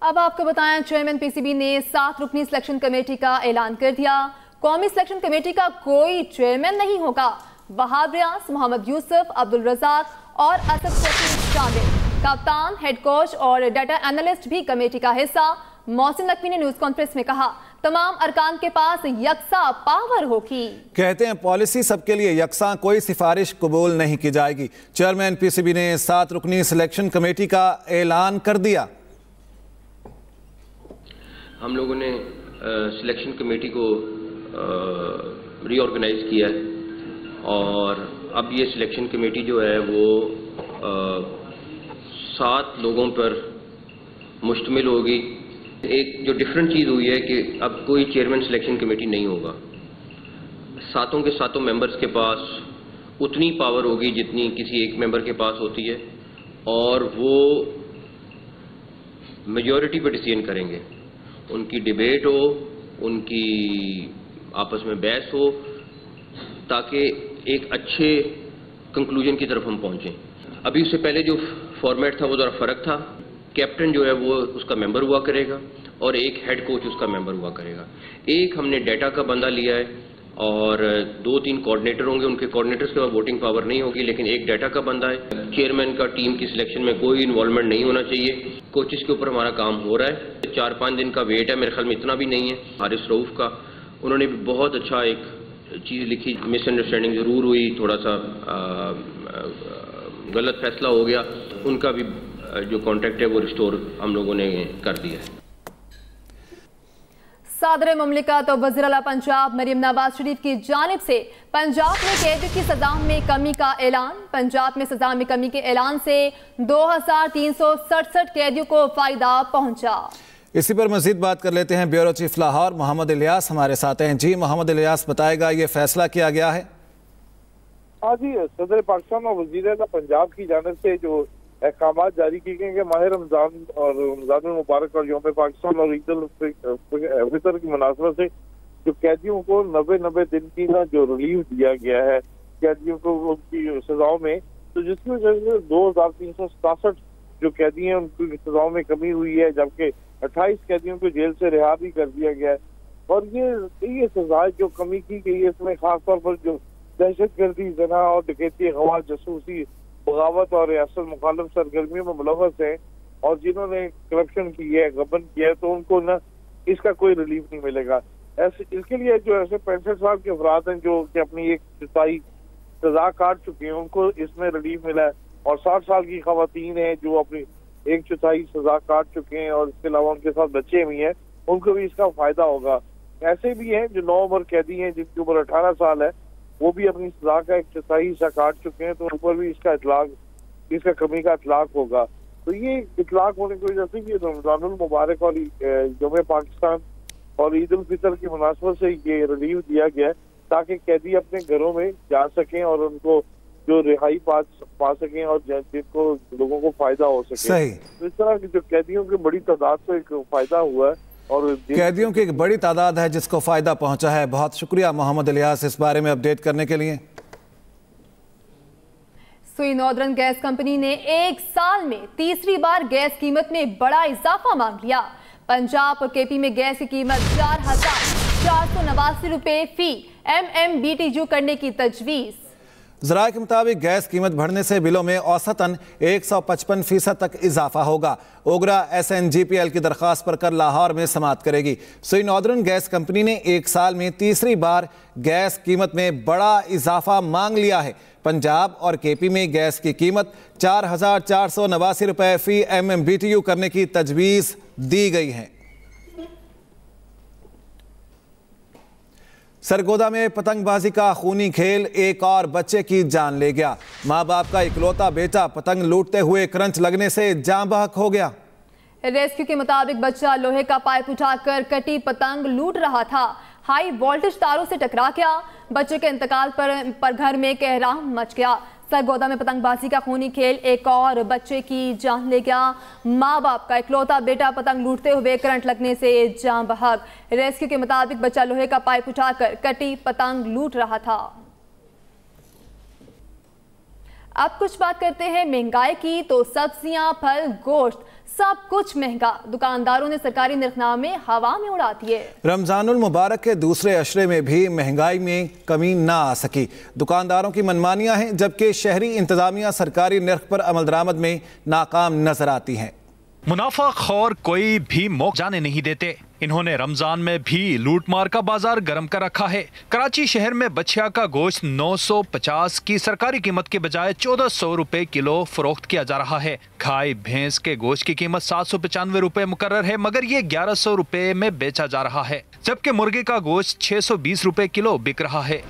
अब आपको बताएं, चेयरमैन पीसीबी ने 7 रुकनी सिलेक्शन कमेटी का ऐलान कर दिया। कौमी सिलेक्शन कमेटी का कोई चेयरमैन नहीं होगा। वहाब रियाज, मोहम्मद यूसुफ, अब्दुल रज़ाक और असद शफीक शामिल। कप्तान, हेड कोच और डाटा एनालिस्ट भी कमेटी का हिस्सा। मोहसिन नकवी ने न्यूज कॉन्फ्रेंस में कहा, तमाम अरकान के पास यकसा पावर होगी। कहते हैं पॉलिसी सबके लिए यकसा, कोई सिफारिश कबूल नहीं की जाएगी। चेयरमैन पीसीबी ने 7 रुकनी सिलेक्शन कमेटी का ऐलान कर दिया। हम लोगों ने सिलेक्शन कमेटी को रीऑर्गेनाइज किया है और अब ये सिलेक्शन कमेटी जो है वो 7 लोगों पर मुश्तमिल होगी। एक जो डिफरेंट चीज़ हुई है कि अब कोई चेयरमैन सिलेक्शन कमेटी नहीं होगा। 7 के 7 मेंबर्स के पास उतनी पावर होगी जितनी किसी एक मेंबर के पास होती है और वो मेजॉरिटी पर डिसीजन करेंगे। उनकी डिबेट हो, उनकी आपस में बहस हो, ताकि एक अच्छे कंक्लूजन की तरफ हम पहुंचें। अभी उससे पहले जो फॉर्मेट था वो ज़रा फ़र्क था। कैप्टन जो है वो उसका मेंबर हुआ करेगा और एक हेड कोच उसका मेंबर हुआ करेगा। एक हमने डाटा का बंदा लिया है और 2-3 कोऑर्डिनेटर होंगे। उनके कोऑर्डिनेटर्स के पास वोटिंग पावर नहीं होगी, लेकिन एक डाटा का बंदा है। चेयरमैन का टीम की सिलेक्शन में कोई इन्वॉल्वमेंट नहीं होना चाहिए। कोचेस के ऊपर हमारा काम हो रहा है। 4-5 दिन का वेट है, मेरे ख्याल में इतना भी नहीं है। हारिस रऊफ का उन्होंने भी बहुत अच्छा एक चीज़ लिखी। मिसअंडरस्टैंडिंग ज़रूर हुई, थोड़ा सा गलत फैसला हो गया। उनका भी जो कॉन्ट्रैक्ट है वो रिस्टोर हम लोगों ने कर दिया है। सदर मुमलिकत और वज़ीर आला पंजाब मरियम नवाज शरीफ की जानिब से पंजाब में कैदियों की सजा में कमी का ऐलान। पंजाब में सजा में कमी के ऐलान से 2367 कैदियों को फायदा पहुंचा। इसी पर मजीद बात कर लेते हैं। ब्यूरो चीफ लाहौर मोहम्मद इलियास हमारे साथ हैं। जी मोहम्मद इलियास, बताएगा ये फैसला किया गया है? हाँ जी, सदर पाकिस्तान और वज़ीर आला पंजाब की जानिब से जो अहकाम जारी किए गए कि माह रमजान और रमजान मुबारक और यौम पाकिस्तान और ईद उल फितर की मुनासबत से जो कैदियों को 90 दिन की ना जो रिलीफ दिया गया है कैदियों को उनकी सजाओं में, तो जिसकी वजह से 2367 जो कैदी हैं उनकी सजाओं में कमी हुई है, जबकि 28 कैदियों को जेल से रिहा भी कर दिया गया है। और ये सजा जो कमी की गई है इसमें खासतौर पर जो दहशतगर्दी, जना और डकैती, गवा, जासूसी, बगावत और रियासत मुखालिफ सरगर्मियों में मुलव्वस है और जिन्होंने करप्शन की है, गबन किया है, तो उनको ना इसका कोई रिलीफ नहीं मिलेगा। ऐसे इसके लिए जो ऐसे 65 साल के अफराद हैं जो कि अपनी 1/4 सजा काट चुके हैं उनको इसमें रिलीफ मिला है और 60 साल की खवातीन हैं जो अपनी 1/4 सजा काट चुके हैं और इसके अलावा उनके साथ बच्चे भी हैं, उनको भी इसका फायदा होगा। ऐसे भी हैं जो 9 उम्र कैदी हैं जिनकी उम्र 18 साल है, वो भी अपनी सजा का 1/4 हिस्सा काट चुके हैं, तो उन पर भी इसका कमी का इतलाक होगा। तो ये इतलाक होने की वजह से ये रमजानुल मुबारक और यौम पाकिस्तान और ईद उल फितर की मुनासबत से ये रिलीफ दिया गया है ताकि कैदी अपने घरों में जा सकें और उनको जो रिहाई पा सकें और जिनको लोगों को फायदा हो सके। तो इस तरह की जो कैदियों की बड़ी तादाद को एक फायदा हुआ है और कैदियों की एक बड़ी तादाद है जिसको फायदा पहुंचा है। बहुत शुक्रिया मोहम्मद इलियास इस बारे में अपडेट करने के लिए। सुई नॉर्दर्न गैस कंपनी ने 1 साल में तीसरी बार गैस कीमत में बड़ा इजाफा मांग लिया। पंजाब और केपी में गैस की कीमत 4,489 रुपए फी MMBTU करने की तजवीज़। ज़राए के मुताबिक गैस कीमत बढ़ने से बिलों में औसतन 155% तक इजाफा होगा। ओगरा SNGPL की दरख्वास्त पर कर लाहौर में समाअत करेगी। सुई नॉर्दर्न गैस कंपनी ने 1 साल में तीसरी बार गैस कीमत में बड़ा इजाफा मांग लिया है। पंजाब और केपी में गैस की कीमत 4,489 रुपए फी MMBTU करने की तजवीज़ दी गई है। सरगोदा में पतंगबाजी का खूनी खेल एक और बच्चे की जान ले गया। माँ बाप का इकलौता बेटा पतंग लूटते हुए करंट लगने से जान बहक हो गया। रेस्क्यू के मुताबिक बच्चा लोहे का पाइप उठाकर कटी पतंग लूट रहा था। हाई वोल्टेज तारों से टकरा गया। बच्चे के इंतकाल पर घर में कहराम मच गया। सरगोदा में पतंगबाजी का खूनी खेल एक और बच्चे की जान ले गया। माँ बाप का इकलौता बेटा पतंग लूटते हुए करंट लगने से जान बहक। रेस्क्यू के मुताबिक बच्चा लोहे का पाइप उठाकर कटी पतंग लूट रहा था। अब कुछ बात करते हैं महंगाई की। तो सब्जियां, फल, गोश्त सब कुछ महंगा, दुकानदारों ने सरकारी निर्खनामे हवा में उड़ा दिए। रमजानुल मुबारक के दूसरे अशरे में भी महंगाई में कमी ना आ सकी। दुकानदारों की मनमानियां हैं, जबकि शहरी इंतजामिया सरकारी निर्ख पर अमल दरामद में नाकाम नजर आती हैं। मुनाफा खौर कोई भी मौका जाने नहीं देते। इन्होंने रमजान में भी लूटमार का बाजार गर्म कर रखा है। कराची शहर में बछिया का गोश्त 950 की सरकारी कीमत के बजाय 1400 रुपए किलो फरोख्त किया जा रहा है। खाई भैंस के गोश्त की कीमत 795 रुपए मुकर्रर है, मगर ये 1100 रुपए में बेचा जा रहा है, जबकि मुर्गे का गोश्त 620 रुपए किलो बिक रहा है।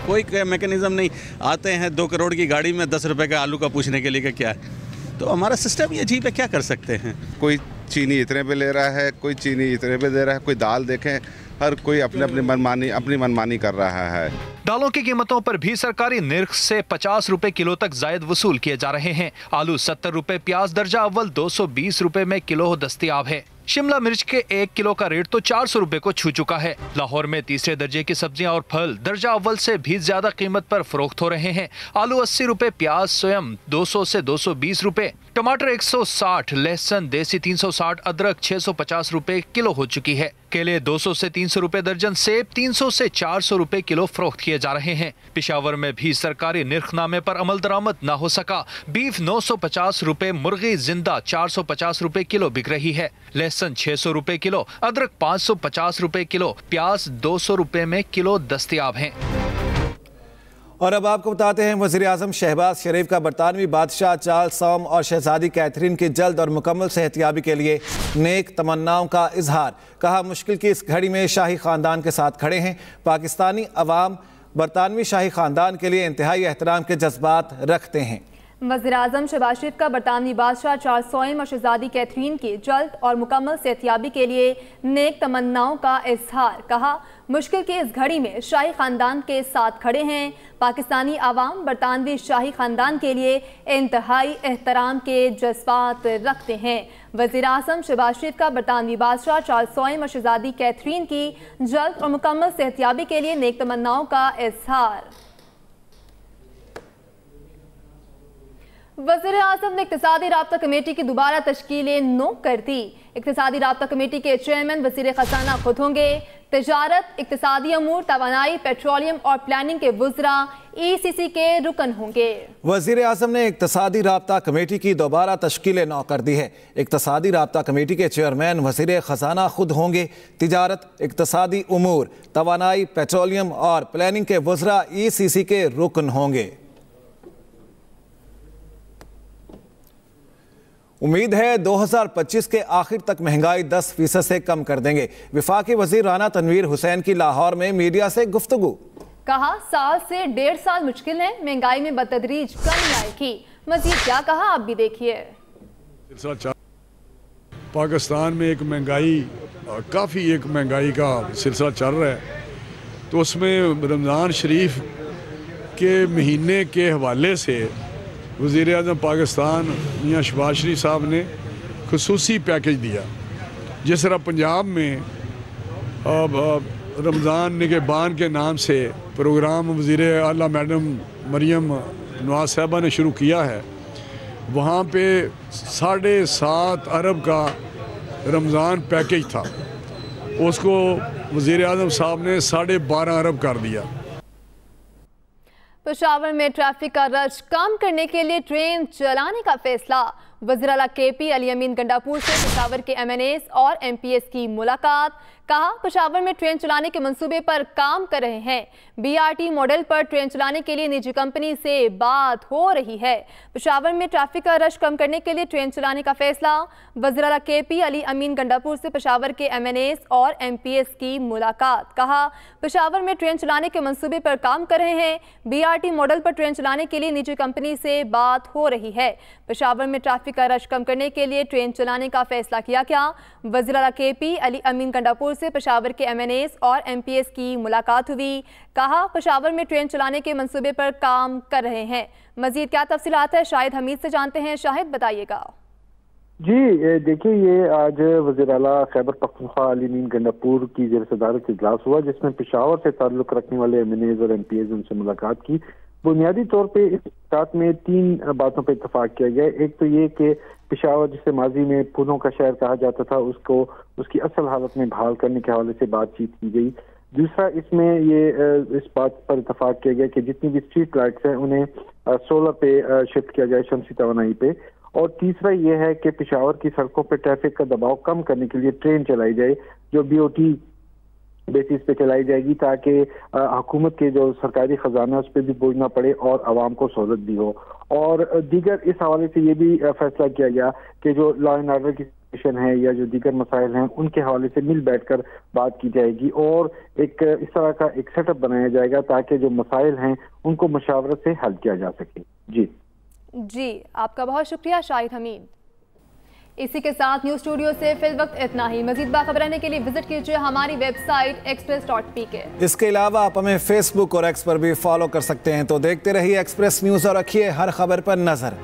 कोई मैकेनिज्म नहीं, आते हैं 2 करोड़ की गाड़ी में 10 रुपए का आलू का पूछने के लिए कि क्या है। तो हमारा सिस्टम ये अजीब है, क्या कर सकते हैं। कोई चीनी इतने पे ले रहा है, कोई चीनी इतने पे दे रहा है, कोई दाल देखें, हर कोई अपनी मनमानी कर रहा है। दालों की कीमतों पर भी सरकारी निर्ख से 50 रुपए किलो तक जायद वसूल किए जा रहे हैं। आलू 70 रुपए, प्याज दर्जा अव्वल 220 रुपए में किलो दस्तयाब है। शिमला मिर्च के 1 किलो का रेट तो 400 रुपए को छू चुका है। लाहौर में तीसरे दर्जे की सब्जियां और फल दर्जा अव्वल से भी ज्यादा कीमत पर फरोख्त हो रहे हैं। आलू 80 रुपए, प्याज स्वयं 200 से 220 रुपए, टमाटर 160, लहसुन देसी 360, अदरक 650 रुपए किलो हो चुकी है। केले 200 से 300 रुपए दर्जन, सेब 300 से 400 रुपए किलो फरोख्त किए जा रहे हैं। पेशावर में भी सरकारी निर्खनामे पर अमल दरामद न हो सका। बीफ 950 रुपए, मुर्गी जिंदा 450 रुपए किलो बिक रही है। लहसुन 600 रुपए किलो, अदरक 550 रुपए किलो, प्याज 200 रुपए में किलो दस्तयाब हैं। और अब आपको बताते हैं, वज़ीर-ए-आज़म शहबाज शरीफ का बरतानवी बादशाह चार्ल्स सॉम और शहजादी कैथरीन की जल्द और मुकम्मल सेहतयाबी के लिए नेक तमन्नाओं का इजहार। कहा, मुश्किल की इस घड़ी में शाही ख़ानदान के साथ खड़े हैं। पाकिस्तानी अवाम बरतानवी शाही ख़ानदान के लिए इंतहाई एहतराम के जज्बात रखते हैं। वज़ीर-ए-आज़म शहबाज शरीफ का बरतानवी बादशाह चार्ल्स सॉम और शहजादी कैथरीन की जल्द और मुकम्मल सेहतयाबी के लिए नेक तमन्नाओं का इजहार। कहा, मुश्किल की इस घड़ी में शाही ख़ानदान के साथ खड़े हैं। पाकिस्तानी आवाम बरतानवी शाही ख़ानदान के लिए इंतहाई एहतराम के जज्बात रखते हैं। वज़ीर-ए-आज़म शहबाज शरीफ का बरतानवी बादशाह चार्ल्स सॉम और शहजादी कैथरीन की जल्द और मुकम्मल सेहतयाबी के लिए नेक तमन्नाओं का इजहार। वज़ीर-ए-आज़म ने इक़्तिसादी राब्ता कमेटी की दोबारा तश्कील नो कर दी। इक़्तिसादी राब्ता कमेटी के चेयरमैन वज़ीर ख़ज़ाना खुद होंगे। तिजारत, इक़्तिसादी अमूर, तवानाई, पेट्रोलियम और प्लानिंग के वुज़रा ECC के रुकन होंगे। वज़ीर-ए-आज़म ने इक़्तिसादी राब्ता कमेटी की दोबारा तश्कील नौ कर दी है। इक़्तिसादी राब्ता कमेटी के चेयरमैन वज़ीर ख़ज़ाना खुद होंगे। तिजारत, इक़्तिसादी अमूर, तवानाई, पेट्रोलियम और प्लानिंग के वुज़रा ECC के रुकन होंगे। उम्मीद है 2025 के आखिर तक महंगाई 10% से कम कर देंगे। वफाकी वज़ीर राना तनवीर हुसैन की लाहौर में मीडिया से गुफ्तगू। कहा, साल से 1.5 साल मुश्किल है, महंगाई में बतदरीज कमी आएगी। मज़ीद क्या कहा, आप भी देखिए। पाकिस्तान में एक महंगाई का सिलसिला चल रहा है, तो उसमें रमज़ान शरीफ के महीने के हवाले से वज़ीर-ए-आज़म पाकिस्तान मियां शहबाज शरीफ साहब ने खुसूसी पैकेज दिया। जिस तरह पंजाब में रमज़ान निगहबान के नाम से प्रोग्राम वज़ीर आला मैडम मरियम नवाज़ साहबा ने शुरू किया है, वहाँ पे 7.5 अरब का रमज़ान पैकेज था, उसको वज़ीर-ए-आज़म साहब ने 12.5 अरब कर दिया। पेशावर में ट्रैफिक का रश कम करने के लिए ट्रेन चलाने का फैसला। वज़ीर आला KP अली अमीन गंडापुर से पेशावर के MNAs और MPs की मुलाकात। कहा, पेशावर में ट्रेन चलाने के मंसूबे पर काम कर रहे हैं। BRT मॉडल पर ट्रेन चलाने के लिए निजी कंपनी से बात हो रही है। पेशावर में ट्रैफिक का रश कम करने के लिए ट्रेन चलाने का फैसला। वज़ीर आला KP अली अमीन गंडापुर से पेशावर के MNAs और MPs की मुलाकात। कहा, पेशावर में ट्रेन चलाने के मंसूबे पर काम कर रहे हैं। BRT मॉडल पर ट्रेन चलाने के लिए निजी कंपनी से बात हो रही है। पेशावर में ट्रैफिक का रश कम करने के लिए ट्रेन चलाने का फैसला किया गया। वज़ीर आला KP अली अमीन गंडापुर से पेशावर के MNAs और MPs की मुलाकात हुई। कहा, पेशावर में ट्रेन चलाने के मंसूबे पर काम कर रहे हैं। मजीद क्या तफसीलात है, शाहिद हमीद से जानते हैं। शाहिद, बताइएगा। जी देखिए, ये आज वज़ीर आला खैबर पख्तूनख्वा अली अमीन गंडापुर की ज़ेर सदारत इजलास हुआ, जिसमें पेशावर से ताल्लुक़ रखने वाले MNAs और MPs उनसे मुलाकात की। बुनियादी तौर पे इस बात में 3 बातों पर इत्तफाक किया गया। एक तो ये कि पेशावर जिसे माजी में फूलों का शहर कहा जाता था उसको उसकी असल हालत में बहाल करने के हवाले से बातचीत की गई। दूसरा, इसमें ये इस बात पर इतफाक किया गया कि जितनी भी स्ट्रीट लाइट्स हैं उन्हें सोलर पे शिफ्ट किया जाए, शमसी तवानाई पे। और तीसरा ये है कि पेशावर की सड़कों पर ट्रैफिक का दबाव कम करने के लिए ट्रेन चलाई जाए जो BOT बेसिस पे चलाई जाएगी, ताकि हुकूमत के जो सरकारी खजाना उस पर भी बोझ ना पड़े और आवाम को सहूलत भी हो। और दीगर इस हवाले से ये भी फैसला किया गया कि जो लॉ एंड ऑर्डर की सिचुएशन है या जो दीगर मसाइल हैं उनके हवाले से मिल बैठकर बात की जाएगी और एक इस तरह का एक सेटअप बनाया जाएगा ताकि जो मसाइल हैं उनको मशावरत से हल किया जा सके। जी, आपका बहुत शुक्रिया शाहिद हमीद। इसी के साथ न्यूज स्टूडियो से फिल वक्त इतना ही। मजीद बाखबर रहने के लिए विजिट कीजिए हमारी वेबसाइट express.pk। इसके अलावा आप हमें फेसबुक और एक्स पर भी फॉलो कर सकते हैं। तो देखते रहिए एक्सप्रेस न्यूज और रखिए हर खबर पर नजर।